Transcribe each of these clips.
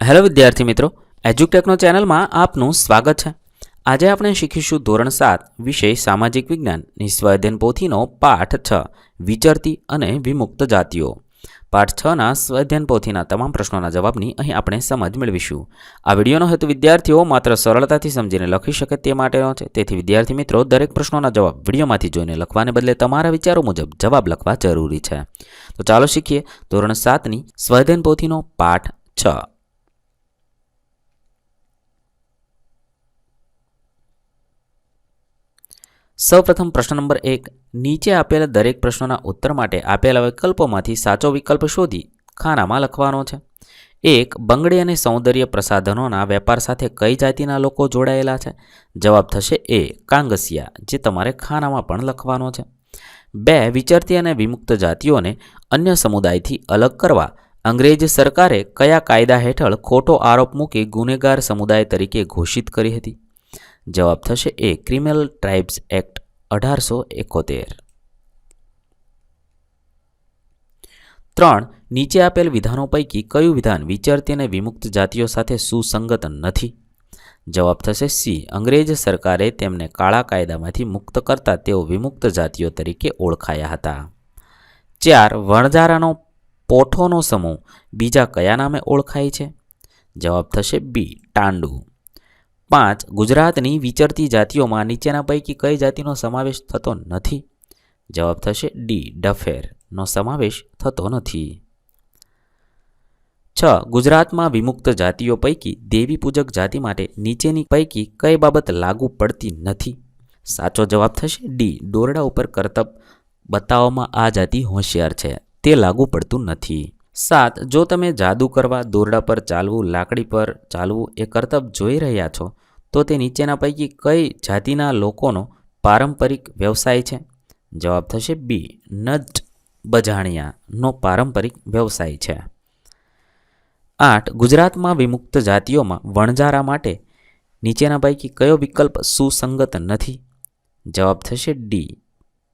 Hello વિદ્યાર્થી મિત્રો, એજ્યુટેકનો ચેનલમાં આપનું સ્વાગત છે। આજે આપણે શીખીશું ધોરણ 7 વિષય સામાજિક વિજ્ઞાનની સ્વાધ્યાયન પોથીનો પાઠ 6 વિચરતી અને વિમુક્ત જાતિઓ। પાઠ 6ના સ્વાધ્યાયન પોથીના તમામ પ્રશ્નોના જવાબની અહીં આપણે સમજ મેળવીશું। આ વિડીયોનો હેતુ વિદ્યાર્થીઓ માત્ર સરળતાથી સમજીને લખી શકે તે માટેનો છે, તેથી વિદ્યાર્થી મિત્રો દરેક પ્રશ્નોના જવાબ વિડીયોમાંથી જોઈને લખવાને બદલે તમારા વિચારો મુજબ જવાબ લખવા જરૂરી છે। તો ચાલો શીખીએ ધોરણ 7ની સ્વાધ્યાયન પોથીનો પાઠ 6। સૌપ્રથમ પ્રશ્ન નંબર 1, નીચે આપેલા દરેક પ્રશ્નોના ઉત્તર માટે આપેલા વિકલ્પોમાંથી સાચો વિકલ્પ શોધી ખાનામાં લખવાનો છે। 1. બંગડી અને સૌંદર્ય પ્રસાધનોના વેપાર સાથે કઈ જાતિના લોકો જોડાયેલા છે? જવાબ થશે એ, કાંગસિયા, જે તમારે ખાનામાં પણ લખવાનો છે। 2. વિચરતી અને વિમુક્ત જાતિઓને અન્ય સમુદાયથી અલગ કરવા અંગ્રેજ સરકારે કયા કાયદા હેઠળ ખોટો આરોપ મૂકી ગુનેગાર સમુદાય તરીકે ઘોષિત કરી હતી? જવાબ થશે એ, ક્રિમિનલ ટ્રાઇબ્સ એક્ટ 1871। 3. નીચે આપેલ વિધાનો પૈકી કયું વિધાન વિચરતી અને વિમુક્ત જાતિઓ સાથે સુસંગત નથી? જવાબ થશે સી, અંગ્રેજ સરકારે તેમને કાળા કાયદામાંથી મુક્ત કરતા તેઓ વિમુક્ત જાતિઓ તરીકે ઓળખાયા હતા। 4. વણજારાનો પોઠોનો સમૂહ બીજા કયા નામે ઓળખાય છે? જવાબ થશે બી, ટાંડુ। 5. ગુજરાતની વિચરતી જાતિઓમાં નીચેના પૈકી કઈ જાતિનો સમાવેશ થતો નથી? જવાબ થશે ડી, ડફેરનો સમાવેશ થતો નથી। 6. ગુજરાતમાં વિમુક્ત જાતિઓ પૈકી દેવી પૂજક જાતિ માટે નીચેની પૈકી કઈ બાબત લાગુ પડતી નથી? સાચો જવાબ થશે ડી, દોરડા ઉપર કરતબ બતાવવામાં આ જાતિ હોશિયાર છે, તે લાગુ પડતું નથી। 7. જો તમે જાદુ કરવા, દોરડા પર ચાલવું, લાકડી પર ચાલવું એ કરતબ જોઈ રહ્યા છો તો તે નીચેના પૈકી કઈ જાતિના લોકોનો પારંપરિક વ્યવસાય છે? જવાબ થશે બી, નટ બજાણિયાનો પારંપરિક વ્યવસાય છે। 8. ગુજરાતમાં વિમુક્ત જાતિઓમાં વણજારા માટે નીચેના પૈકી કયો વિકલ્પ સુસંગત નથી? જવાબ થશે ડી,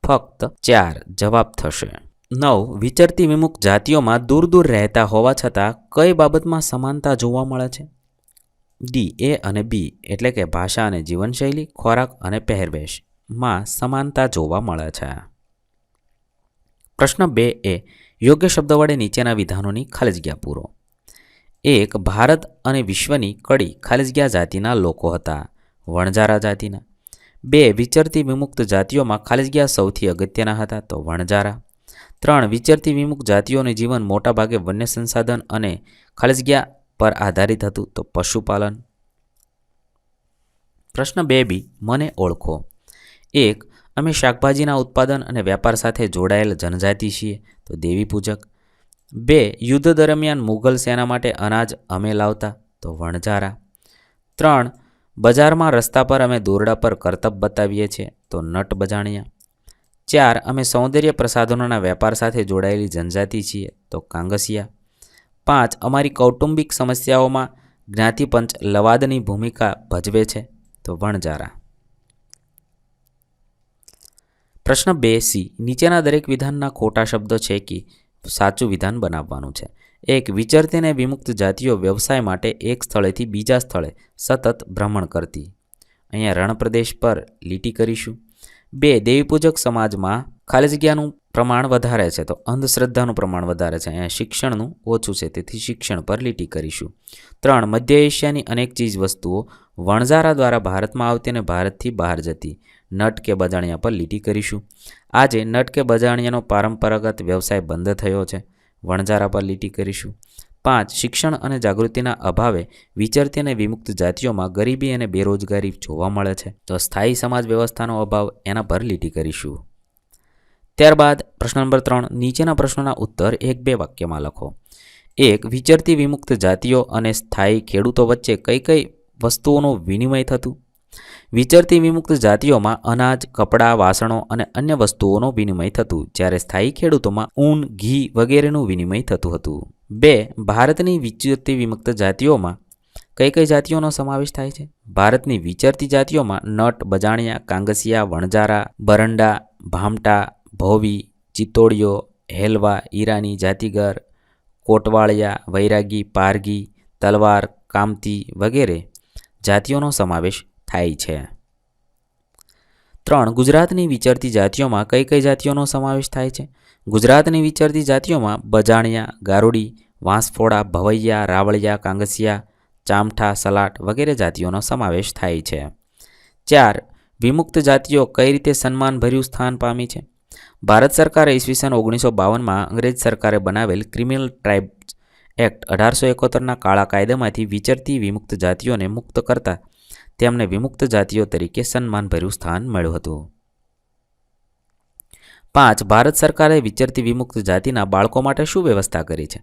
ફક્ત 4 જવાબ થશે। 9. વિચરતી વિમુક્ત જાતિઓમાં દૂર દૂર રહેતા હોવા છતાં કઈ બાબતમાં સમાનતા જોવા મળે છે? ડી, એ અને બી, એટલે કે ભાષા અને જીવનશૈલી, ખોરાક અને પહેરવેશમાં સમાનતા જોવા મળે છે। પ્રશ્ન 2a, યોગ્ય શબ્દ વડે નીચેના વિધાનોની ખાલી જગ્યા પૂરો। 1. ભારત અને વિશ્વની કડી ખાલી જગ્યા જાતિના લોકો હતા, વણજારા જાતિના। 2. વિચરતી વિમુક્ત જાતિઓમાં ખાલી જગ્યા સૌથી અગત્યના હતા, તો વણજારા। 3. વિચરતી વિમુક્ત જાતિઓનું જીવન મોટાભાગે વન્ય સંસાધન અને ખાલી જગ્યા પર આધારિત હતું, તો પશુપાલન। પ્રશ્ન 2b, મને ઓળખો। 1. અમે શાકભાજીના ઉત્પાદન અને વેપાર સાથે જોડાયેલ જનજાતિ છીએ, તો દેવી પૂજક। 2. યુદ્ધ દરમિયાન મુગલ સેના માટે અનાજ અમે લાવતા, તો વણજારા। 3. બજારમાં રસ્તા પર અમે દોરડા પર કરતબ બતાવીએ છીએ, તો નટ બજાણિયા। 4. અમે સૌંદર્ય પ્રસાધનોના વેપાર સાથે જોડાયેલી જનજાતિ છીએ, તો કાંગસિયા। 5. અમારી કૌટુંબિક સમસ્યાઓમાં જ્ઞાતિપંચ લવાદની ભૂમિકા ભજવે છે, તો વણજારા। પ્રશ્ન 2c, નીચેના દરેક વિધાનના ખોટા શબ્દો છે કે સાચું વિધાન બનાવવાનું છે। 1. વિચરતી અને વિમુક્ત જાતિઓ વ્યવસાય માટે એક સ્થળેથી બીજા સ્થળે સતત ભ્રમણ કરતી, અહીંયા રણ પ્રદેશ પર લીટી કરીશું। 2. દેવીપૂજક સમાજમાં ખાલી જગ્યાનું પ્રમાણ વધારે છે, તો અંધશ્રદ્ધાનું પ્રમાણ વધારે છે, અહીંયા શિક્ષણનું ઓછું છે, તેથી શિક્ષણ પર લીટી કરીશું। 3. મધ્ય એશિયાની અનેક ચીજ વસ્તુઓ વણજારા દ્વારા ભારતમાં આવતી અને ભારતથી બહાર જતી, નટ કે બજાણિયા પર લીટી કરીશું। આજે નટ કે બજાણિયાનો પરંપરાગત વ્યવસાય બંધ થયો છે, વણજારા પર લીટી કરીશું। 5. શિક્ષણ અને જાગૃતિના અભાવે વિચરતી અને વિમુક્ત જાતિઓમાં ગરીબી અને બેરોજગારી જોવા મળે છે, તો સ્થાયી સમાજ વ્યવસ્થાનો અભાવ, એના પર લીટી કરીશું। ત્યારબાદ પ્રશ્ન નંબર 3, નીચેના પ્રશ્નોના ઉત્તર 1-2 વાક્યમાં લખો। 1. વિચરતી વિમુક્ત જાતિઓ અને સ્થાયી ખેડૂતો વચ્ચે કઈ કઈ વસ્તુઓનું વિનિમય થતું? વિચરતી વિમુક્ત જાતિઓમાં અનાજ, કપડાં, વાસણો અને અન્ય વસ્તુઓનું વિનિમય થતું, જ્યારે સ્થાયી ખેડૂતોમાં ઊન, ઘી વગેરેનું વિનિમય થતું હતું। 2. ભારતની વિચરતી વિમુક્ત જાતિઓમાં કઈ કઈ જાતિઓનો સમાવેશ થાય છે? ભારતની વિચરતી જાતિઓમાં નટ બજાણિયા, કાંગસિયા, વણજારા, બરંડા, ભામટા, ભોવી, ચિત્તોડિયો, હેલવા, ઈરાની, જાતિગર, કોટવાળિયા, વૈરાગી, પારગી, તલવાર, કામતી વગેરે જાતિઓનો સમાવેશ થાય છે. 3. ગુજરાતની વિચરતી જાતિઓમાં કઈ કઈ જાતિઓનો સમાવેશ થાય છે? ગુજરાતની વિચરતી જાતિઓમાં બજાણિયા, ગારુડી, વાંસફોડા, ભવૈયા, રાવળિયા, કાંગસિયા, ચામઠા, સલાટ વગેરે જાતિઓનો સમાવેશ થાય છે. 4. વિમુક્ત જાતિઓ કઈ રીતે સન્માનભર્યું સ્થાન પામી છે? ભારત સરકારે ઈસવીસન 1952માં અંગ્રેજ સરકારે બનાવેલ ક્રિમિનલ ટ્રાઇબ્સ એક્ટ 1871ના કાળા કાયદામાંથી વિચરતી વિમુક્ત જાતિઓને મુક્ત કરતા તેમને વિમુક્ત જાતિઓ તરીકે સન્માનભર્યું સ્થાન મળ્યું હતું. 5. ભારત સરકારે વિચરતી વિમુક્ત જાતિના બાળકો માટે શું વ્યવસ્થા કરી છે?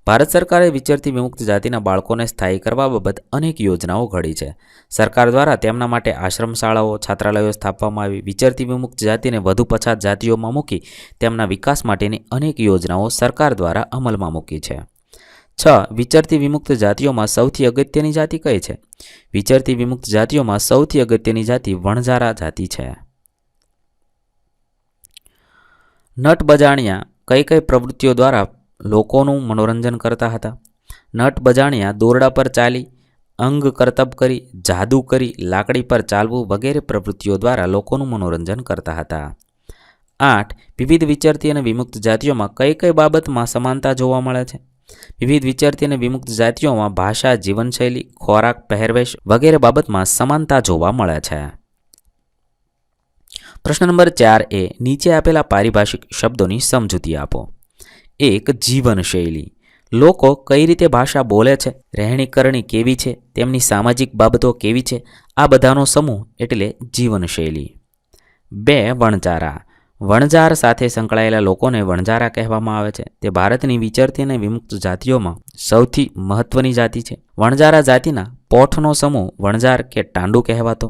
ભારત સરકારે વિચરતી વિમુક્ત જાતિના બાળકોને સ્થાયી કરવા બાબત અનેક યોજનાઓ ઘડી છે. સરકાર દ્વારા તેમના માટે આશ્રમ શાળાઓ, છાત્રાલયો સ્થાપવામાં આવી. વિચરતી વિમુક્ત જાતિને વધુ પછાત જાતિઓમાં મૂકી તેમના વિકાસ માટેની અનેક યોજનાઓ સરકાર દ્વારા અમલમાં મૂકી છે. 6. વિચરતી વિમુક્ત જાતિઓમાં સૌથી અગત્યની જાતિ કઈ છે? વિચરતી વિમુક્ત જાતિઓમાં સૌથી અગત્યની જાતિ વણઝારા જાતિ છે. નટ બજાણિયા કઈ કઈ પ્રવૃત્તિઓ દ્વારા લોકોનું મનોરંજન કરતા હતા? નટ બજાણિયા દોરડા પર ચાલી, અંગ કરતબ કરી, જાદુ કરી, લાકડી પર ચાલવું વગેરે પ્રવૃત્તિઓ દ્વારા લોકોનું મનોરંજન કરતા હતા. 8. વિવિધ વિચરતી અને વિમુક્ત જાતિઓમાં કઈ કઈ બાબતમાં સમાનતા જોવા મળે છે? વિવિધ વિચરતી અને વિમુક્ત જાતિઓમાં ભાષા, જીવનશૈલી, ખોરાક, પહેરવેશ વગેરે બાબતમાં સમાનતા જોવા મળે છે. પ્રશ્ન નંબર 4 એ નીચે આપેલા પારિભાષિક શબ્દોની સમજૂતી આપો. 1. જીવનશૈલી. લોકો કઈ રીતે ભાષા બોલે છે, રહેણીકરણી કેવી છે, તેમની સામાજિક બાબતો કેવી છે, આ બધાનો સમૂહ એટલે જીવનશૈલી. 2. વણજારા. વણજાર સાથે સંકળાયેલા લોકોને વણજારા કહેવામાં આવે છે. તે ભારતની વિચરતી અને વિમુક્ત જાતિઓમાં સૌથી મહત્વની જાતિ છે. વણજારા જાતિના પોઠનો સમૂહ વણજાર કે ટાંડુ કહેવાતો.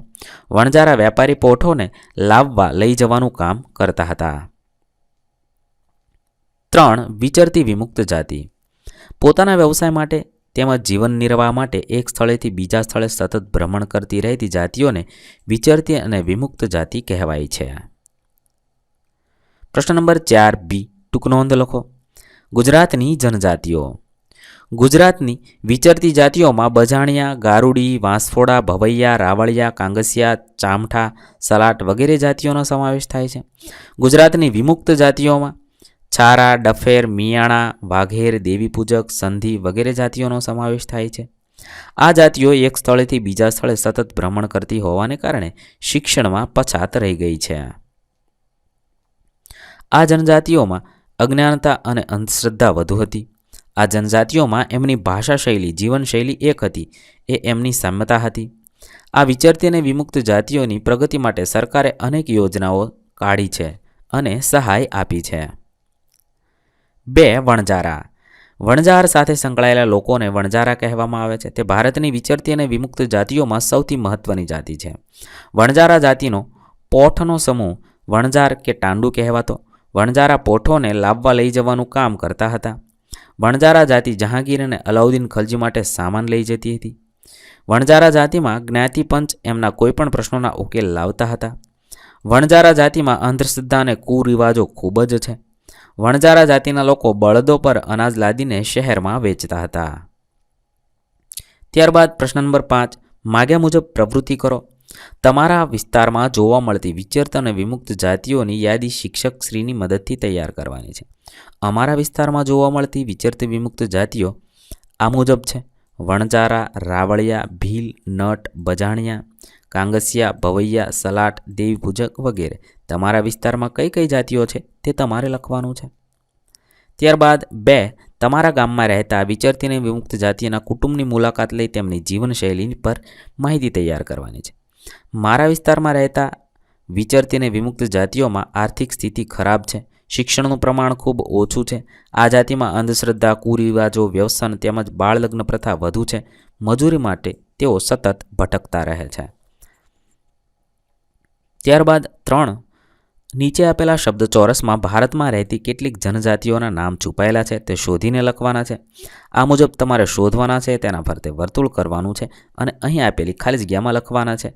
વણજારા વેપારી પોઠોને લાવવા લઈ જવાનું કામ કરતા હતા. 3. વિચરતી વિમુક્ત જાતિ. પોતાના વ્યવસાય માટે તેમજ જીવન નિર્વાહ માટે એક સ્થળેથી બીજા સ્થળે સતત ભ્રમણ કરતી રહેતી જાતિઓને વિચરતી અને વિમુક્ત જાતિ કહેવાય છે. પ્રશ્ન નંબર 4 બી ટૂંક નોંધ લખો. ગુજરાતની જનજાતિઓ. ગુજરાતની વિચરતી જાતિઓમાં બજાણિયા, ગારુડી, વાંસફોડા, ભવૈયા, રાવળિયા, કાંગસિયા, ચામઠા, સલાટ વગેરે જાતિઓનો સમાવેશ થાય છે. ગુજરાતની વિમુક્ત જાતિઓમાં છારા, ડફેર, મિયાણા, વાઘેર, દેવીપૂજક, સંધિ વગેરે જાતિઓનો સમાવેશ થાય છે. આ જાતિઓ એક સ્થળેથી બીજા સ્થળે સતત ભ્રમણ કરતી હોવાને કારણે શિક્ષણમાં પછાત રહી ગઈ છે. આ જનજાતિઓમાં અજ્ઞાનતા અને અંધશ્રદ્ધા વધુ હતી. આ જનજાતિઓમાં એમની ભાષા શૈલી, જીવનશૈલી એક હતી એ એમની સામ્યતા હતી. આ વિચરતી અને વિમુક્ત જાતિઓની પ્રગતિ માટે સરકારે અનેક યોજનાઓ કાઢી છે અને સહાય આપી છે. 2. વણજારા. વણજાર સાથે સંકળાયેલા લોકોને વણજારા કહેવામાં આવે છે. તે ભારતની વિચરતી અને વિમુક્ત જાતિઓમાં સૌથી મહત્વની જાતિ છે. વણજારા જાતિનો પોઠનો સમૂહ વણજાર કે ટાંડુ કહેવાતો. વણજારા પોઠોને લાવવા લઈ જવાનું કામ કરતા હતા. વણજારા જાતિ જહાંગીર અને અલાઉદ્દીન ખલજી માટે સામાન લઈ જતી હતી. વણજારા જાતિમાં જ્ઞાતિપંચ એમના કોઈપણ પ્રશ્નોના ઉકેલ લાવતા હતા. વણજારા જાતિમાં અંધશ્રદ્ધા અને કુરિવાજો ખૂબ જ છે. વણજારા જાતિના લોકો બળદો પર અનાજ લાદીને શહેરમાં વેચતા હતા. ત્યારબાદ પ્રશ્ન નંબર 5 માગ્યા મુજબ પ્રવૃત્તિ કરો. તમારા વિસ્તારમાં જોવા મળતી વિચરતી અને વિમુક્ત જાતિઓની યાદી શિક્ષક શ્રીની મદદથી તૈયાર કરવાની છે. અમારા વિસ્તારમાં જોવા મળતી વિચરતી વિમુક્ત જાતિઓ આ મુજબ છે: વણજારા, રાવળિયા, ભીલ, નટ, બજાણિયા, કાંગસિયા, ભવૈયા, સલાટ, દેવીપૂજક વગેરે. તમારા વિસ્તારમાં કઈ કઈ જાતિઓ છે તે તમારે લખવાનું છે. ત્યારબાદ 2 તમારા ગામમાં રહેતા વિચરતી અને વિમુક્ત જાતિના કુટુંબની મુલાકાત લઈ તેમની જીવનશૈલી પર માહિતી તૈયાર કરવાની છે. મારા વિસ્તારમાં રહેતા વિચરતી અને વિમુક્ત જાતિઓમાં આર્થિક સ્થિતિ ખરાબ છે. શિક્ષણનું પ્રમાણ ખૂબ ઓછું છે. આ જાતિમાં અંધશ્રદ્ધા, કુરિવાજો, વ્યસન તેમજ બાળ લગ્ન પ્રથા વધુ છે. મજૂરી માટે તેઓ સતત ભટકતા રહે છે. ત્યારબાદ 3 નીચે આપેલા શબ્દ ચોરસમાં ભારતમાં રહેતી કેટલીક જનજાતિઓના નામ છુપાયેલા છે તે શોધીને લખવાના છે. આ મુજબ તમારે શોધવાના છે, તેના ફરતે વર્તુળ કરવાનું છે અને અહીં આપેલી ખાલી જગ્યામાં લખવાના છે: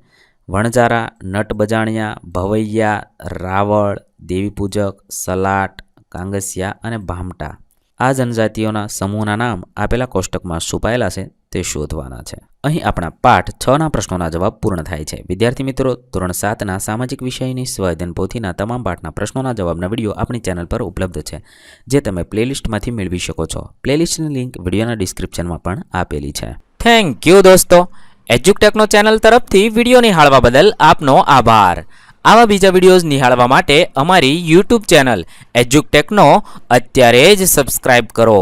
વણજારા, નટ બજાણિયા, ભવૈયા, રાવળ, દેવીપૂજક, સલાટ, કાંગસિયા અને ભામટા. આ જનજાતિઓના સમૂહના નામ આપેલા કોષ્ટકમાં છુપાયેલા છે તે શોધવાના છે. અહીં આપણા પાઠ 6ના પ્રશ્નોના જવાબ પૂર્ણ થાય છે. વિદ્યાર્થી મિત્રો, ધોરણ 7ના સામાજિક વિષયની સ્વાધ્યાયન પોથીના તમામ પાઠના પ્રશ્નોના જવાબના વિડીયો આપણી ચેનલ પર ઉપલબ્ધ છે, જે તમે પ્લેલિસ્ટમાંથી મેળવી શકો છો. પ્લેલિસ્ટની લિંક વિડીયોના ડિસ્ક્રિપ્શનમાં પણ આપેલી છે. થેન્ક યુ દોસ્તો. એજ્યુકટેકનો ચેનલ તરફથી વિડીયો નિહાળવા બદલ આપનો આભાર. આવા બીજા વિડીયોઝ નિહાળવા માટે અમારી યુટ્યુબ ચેનલ એજ્યુકટેકનો અત્યારે જ સબસ્ક્રાઇબ કરો.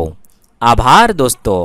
આભાર દોસ્તો.